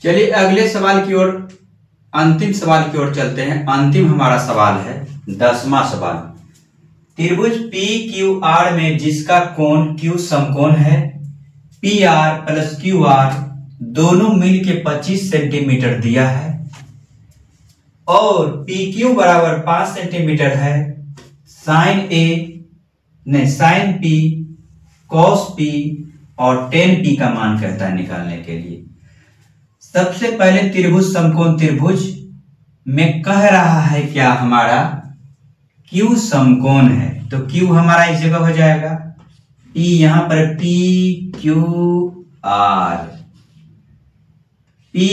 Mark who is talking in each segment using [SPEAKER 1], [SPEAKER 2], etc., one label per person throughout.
[SPEAKER 1] चलिए अगले सवाल की ओर, अंतिम सवाल की ओर चलते हैं। अंतिम हमारा सवाल है 10वां सवाल। त्रिभुज पी क्यू आर में जिसका कोण क्यू समकोण है, P R plus Q are दोनों मिल के 25 सेंटीमीटर दिया है और पी क्यू बराबर 5 सेंटीमीटर है। साइन पी कॉस पी और टेन पी का मान कहता है निकालने के लिए। सबसे पहले त्रिभुज समकोण त्रिभुज में कह रहा है क्या, हमारा क्यू समकोण है तो क्यू हमारा इस जगह हो जाएगा पी, यहां पर P Q R, P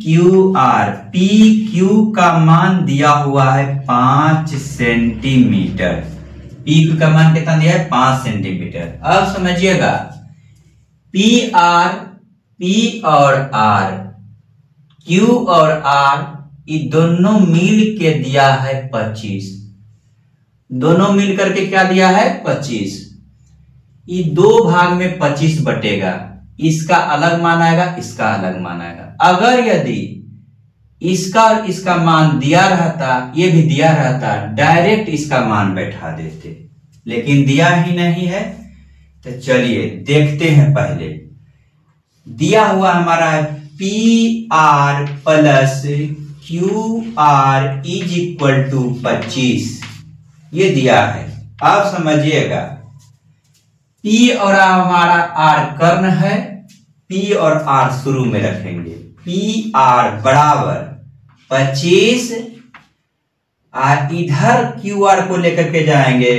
[SPEAKER 1] Q R, P Q का मान दिया हुआ है 5 सेंटीमीटर। पी क्यू का मान कितना दिया है 5 सेंटीमीटर। अब समझिएगा पी आर, पी और आर, क्यू और आर ये दोनों मिल के दिया है 25। दोनों मिल करके क्या दिया है 25। ये दो भाग में 25 बटेगा, इसका अलग मान आएगा, इसका अलग मान आएगा। अगर यदि इसका और इसका मान दिया रहता, ये भी दिया रहता, डायरेक्ट इसका मान बैठा देते, लेकिन दिया ही नहीं है। तो चलिए देखते हैं। पहले दिया हुआ हमारा है P R plus Q R is equal to 25, ये दिया है। अब समझिएगा पी और हमारा आर कर्ण है, पी और आर शुरू में रखेंगे। पी आर बराबर 25 और इधर क्यू आर को लेकर के जाएंगे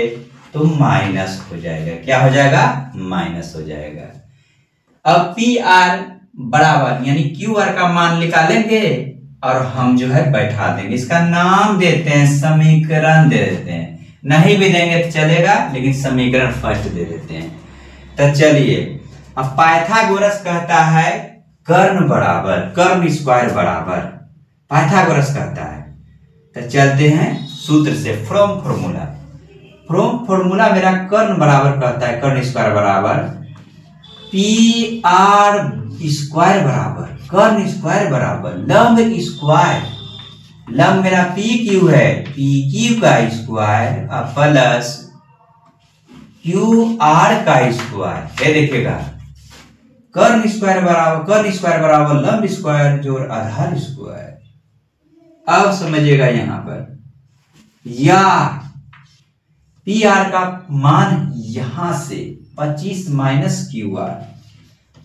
[SPEAKER 1] तो माइनस हो जाएगा। क्या हो जाएगा? माइनस हो जाएगा। अब पी आर बराबर यानी क्यू आर का मान निकालेंगे और हम जो है बैठा देंगे। इसका नाम देते हैं समीकरण, दे देते हैं। नहीं भी देंगे तो चलेगा, लेकिन समीकरण फर्स्ट दे देते हैं। तो चलिए, अब पाइथागोरस कहता है कर्ण बराबर कर्ण स्क्वायर बराबर, पाइथागोरस कहता है। तो चलते हैं सूत्र से, फ्रॉम फॉर्मूला मेरा कर्ण बराबर कहता है, कर्ण स्क्वायर बराबर पी आर स्क्वायर बराबर कर्ण स्क्वायर बराबर लंब स्क्वायर, लंब मेरा पी क्यू है, पी क्यू का स्क्वायर प्लस क्यू आर का स्क्वायर। ये देखिएगा कर्ण स्क्वायर बराबर लंब स्क्वायर जोड़ आधार स्क्वायर। अब समझिएगा यहां पर या पी आर का मान यहां से 25 minus Q R,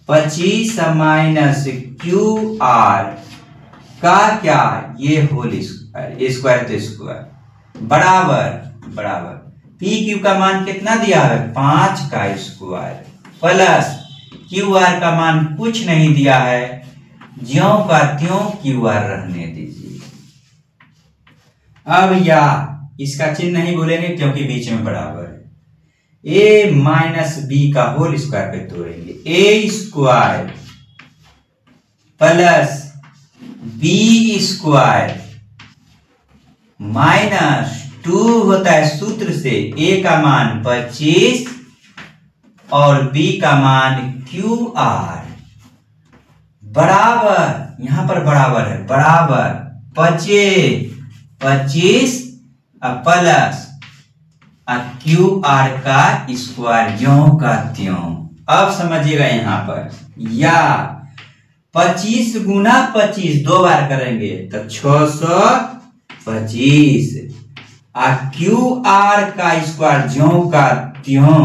[SPEAKER 1] 25 minus Q R का क्या, ये होल स्क्वायर, स्क्वायर तो स्क्वायर बराबर पी क्यू का मान कितना दिया है 5 का स्क्वायर प्लस क्यू आर का मान कुछ नहीं दिया है, ज्यों का त्यों क्यू आर रहने दीजिए। अब या इसका चिन्ह नहीं बोलेंगे क्योंकि बीच में बराबर है। ए माइनस बी का होल स्क्वायर पे तोड़ेंगे, a square plus b square minus 2 होता है सूत्र से ए का मान 25 और बी का मान क्यू आर बराबर, यहां पर बराबर है, बराबर 25 प्लस क्यू आर का स्क्वायर ज्यों का त्यों। अब समझिएगा यहां पर या 25 गुना 25 दो बार करेंगे तो 625 क्यू आर का स्क्वायर ज्यों का त्यों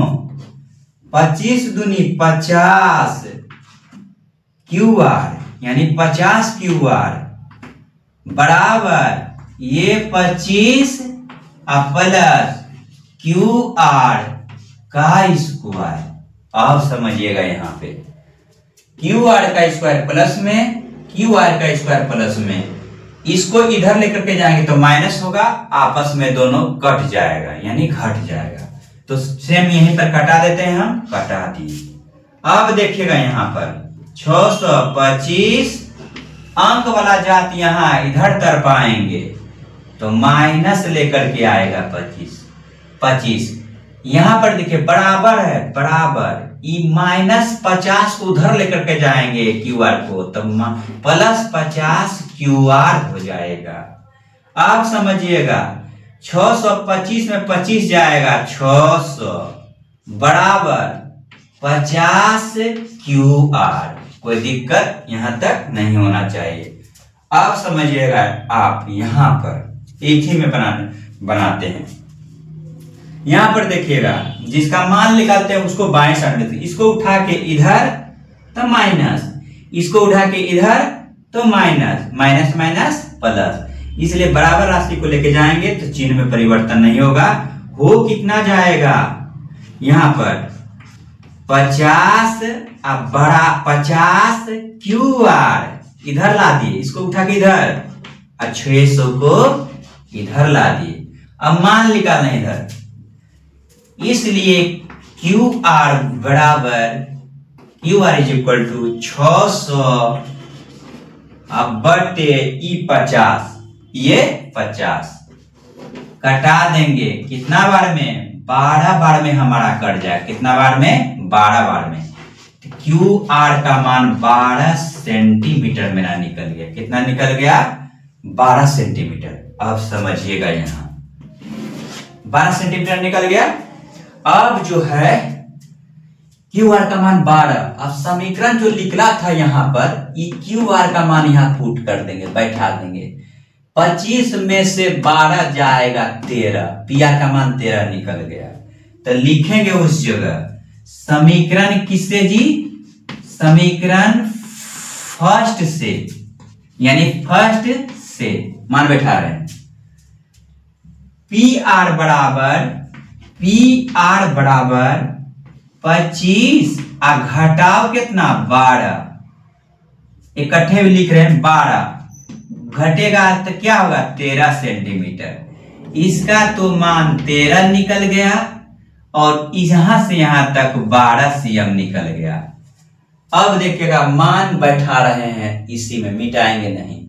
[SPEAKER 1] 25 दूनी 50 क्यू आर यानी 50 क्यू आर बराबर ये 25 प्लस क्यू आर का स्क्वायर। अब समझिएगा यहां पे क्यू आर का स्क्वायर प्लस में, क्यू आर का स्क्वायर प्लस में, इसको इधर लेकर के जाएंगे तो माइनस होगा, आपस में दोनों कट जाएगा यानी घट जाएगा। तो सेम यहीं पर कटा देते हैं, हम कटा दिए। अब देखिएगा यहां पर 625 अंक वाला जात यहां इधर तरफ आएंगे तो माइनस लेकर के आएगा 25। यहां पर देखिए बराबर है, बराबर -50 को उधर लेकर के जाएंगे QR को, तब +50 QR हो जाएगा। आप समझिएगा 625 में 25 जाएगा 600 बराबर 50 QR। कोई दिक्कत यहां तक नहीं होना चाहिए। आप समझिएगा, आप यहां पर एक ही में बनाते हैं। यहां पर देखिएगा, जिसका मान निकालते हैं उसको बाएं साइड में, इसको उठा के इधर तो माइनस, इसको उठा के इधर तो माइनस, माइनस माइनस प्लस, इसलिए बराबर राशि को लेके जाएंगे तो चिन्ह में परिवर्तन नहीं होगा। हो कितना जाएगा यहां पर 50 अब बड़ा 50 QR इधर ला दिए, इसको उठा के इधर, 600 को इधर ला दिए। अब मान निकालना इधर, इसलिए QR बराबर QR इज इक्वल टू 600 अब बटे ई 50, ये 50 कटा देंगे कितना बार में, 12 बार में हमारा कट जाए। कितना बार में, 12 बार में। QR का मान 12 सेंटीमीटर मेरा निकल गया। कितना निकल गया, 12 सेंटीमीटर। अब समझिएगा, यहां 12 सेंटीमीटर निकल गया। अब जो है QR का मान 12, अब समीकरण जो निकला था यहां पर, QR का मान यहां पुट कर देंगे, बैठा देंगे। 25 में से 12 जाएगा 13, PR का मान 13 निकल गया। तो लिखेंगे उस जगह समीकरण किससे जी, समीकरण फर्स्ट से, यानी फर्स्ट से मान बैठा रहे हैं। PR बराबर 25 घटाओ कितना 12, इकट्ठे भी लिख रहे हैं 12 घटेगा तो क्या होगा 13 सेंटीमीटर। इसका तो मान 13 निकल गया और यहां से यहां तक 12 cm निकल गया। अब देखिएगा मान बैठा रहे हैं, इसी में मिटाएंगे नहीं।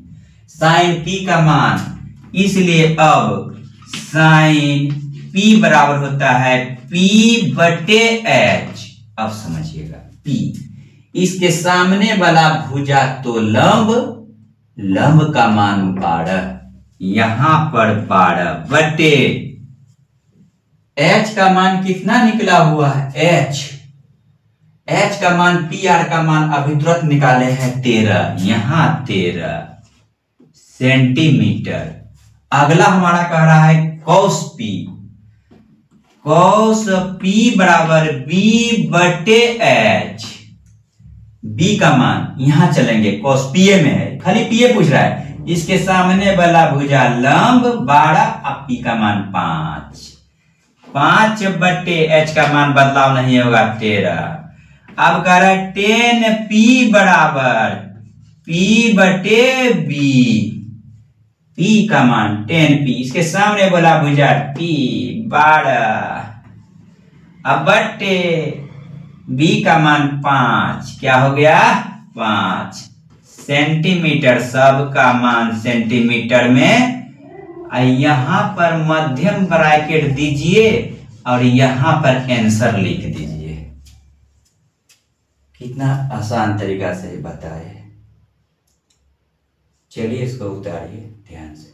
[SPEAKER 1] साइन P का मान, इसलिए अब साइन P बराबर होता है P बटे H। अब समझिएगा P, इसके सामने वाला भुजा तो लंब, लंब का मान 12, यहां पर 12 बटे H का मान कितना निकला हुआ है, H का मान, PR का मान अभी तुरंत निकाले हैं 13, यहां 13 सेंटीमीटर। अगला हमारा कह रहा है cos P, cos P बराबर B बटे H। B का मान यहां चलेंगे, cos PA में है, खाली PA पूछ रहा है। इसके सामने वाला भुजा लंब 12, अब P का मान 5 बटे H का मान बदलाव नहीं होगा 13। अब कह रहा है 10P बराबर P बटे B, P का मान 10P, इसके सामने बोला भुजा P 12, अब बटे B का मान 5, क्या हो गया 5 सेंटीमीटर। सब का मान सेंटीमीटर में, यहां पर मध्यम ब्रैकेट दीजिए और यहां पर आंसर लिख दीजिए। कितना आसान तरीका से बताए। चलिए इसको उतारिए ध्यान से।